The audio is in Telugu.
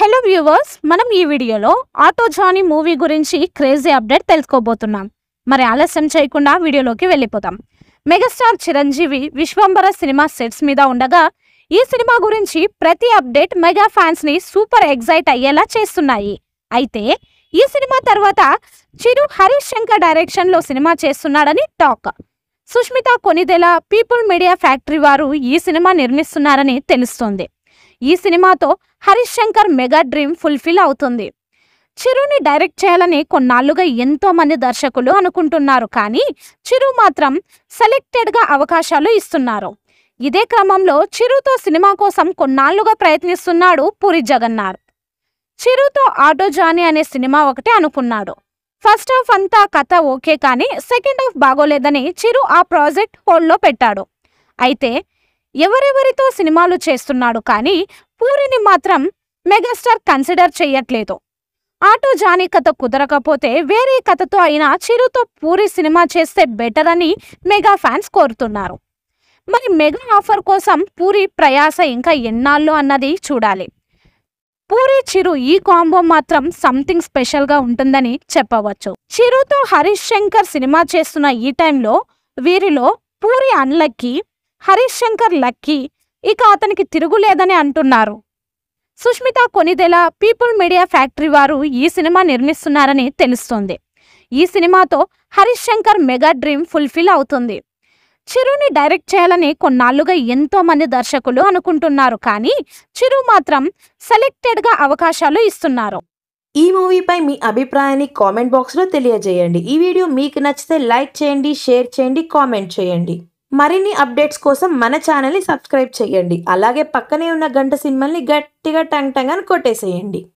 హలో వ్యూవర్స్, మనం ఈ వీడియోలో ఆటో జానీ మూవీ గురించి క్రేజీ అప్డేట్ తెలుసుకోబోతున్నాం. మరి ఆలస్యం చేయకుండా వీడియోలోకి వెళ్ళిపోతాం. Megastar Chiranjeevi Vishwambhara cinema sets మీద ఉండగా ఈ సినిమా గురించి ప్రతి అప్డేట్ మెగా ఫ్యాన్స్ ని సూపర్ ఎగ్జైట్ అయ్యేలా చేస్తున్నాయి. అయితే ఈ సినిమా తర్వాత చిరు హరీష్ శంకర్ డైరెక్షన్ లో సినిమా చేస్తున్నాడని talk. Sushmita Konidela people media factory వారు ఈ సినిమా నిర్మిస్తున్నారని తెలుస్తోంది. ఈ సినిమాతో Harish Shankar mega dream fulfil అవుతుంది. చిరుని డైరెక్ట్ చేయాలని కొన్నాళ్లుగా ఎంతో మంది దర్శకులు అనుకుంటున్నారు. కానీ చిరు మాత్రం సెలెక్టెడ్ గా అవకాశాలు ఇస్తున్నారు. ఇదే క్రమంలో చిరుతో సినిమా కోసం కొన్నాళ్లుగా ప్రయత్నిస్తున్నాడు పూరి జగన్నాథ్. చిరుతో ఆటో జానీ అనే సినిమా ఒకటి అనుకున్నాడు. ఫస్ట్ హాఫ్ అంతా కథ ఓకే, కానీ సెకండ్ హాఫ్ బాగోలేదని చిరు ఆ ప్రాజెక్ట్ హోల్డ్లో పెట్టాడు. అయితే ఎవరెవరితో సినిమాలు చేస్తున్నాడు, కానీ పూరిని మాత్రం మెగాస్టార్ కన్సిడర్ చెయ్యట్లేదు. ఆటో జానీ కథ కుదరకపోతే వేరే కథతో అయినా చిరుతో పూరి సినిమా చేస్తే బెటర్ అని మెగా ఫ్యాన్స్ కోరుతున్నారు. మరి మెగా ఆఫర్ కోసం పూరి ప్రయాస ఇంకా ఎన్నాళ్ళు అన్నది చూడాలి. పూరి చిరు ఈ కాంబో మాత్రం సంథింగ్ స్పెషల్ గా ఉంటుందని చెప్పవచ్చు. చిరుతో హరీష్ శంకర్ సినిమా చేస్తున్న ఈ టైంలో వీరిలో పూరి అన్లక్కీ, హరీష్ శంకర్ లక్కీ, ఇక అతనికి తిరుగులేదని అంటున్నారు. Sushmita Konidela people media factory వారు ఈ సినిమా నిర్మిస్తున్నారని తెలుస్తోంది. ఈ సినిమాతో Harish Shankar mega dream fulfil అవుతుంది. చిరుని డైరెక్ట్ చేయాలని కొన్నాళ్లుగా ఎంతో మంది దర్శకులు అనుకుంటున్నారు. కానీ చిరు మాత్రం సెలెక్టెడ్ గా అవకాశాలు ఇస్తున్నారు. ఈ మూవీపై మీ అభిప్రాయాన్ని కామెంట్ బాక్స్లో తెలియజేయండి. ఈ వీడియో మీకు నచ్చితే లైక్ చేయండి, షేర్ చేయండి, కామెంట్ చేయండి. మరిన్ని అప్డేట్స్ కోసం మన ఛానల్ని సబ్స్క్రైబ్ చేయండి. అలాగే పక్కనే ఉన్న గంట సింబల్ని గట్టిగా టంగ్ టంగ్ అని కొట్టేసేయండి.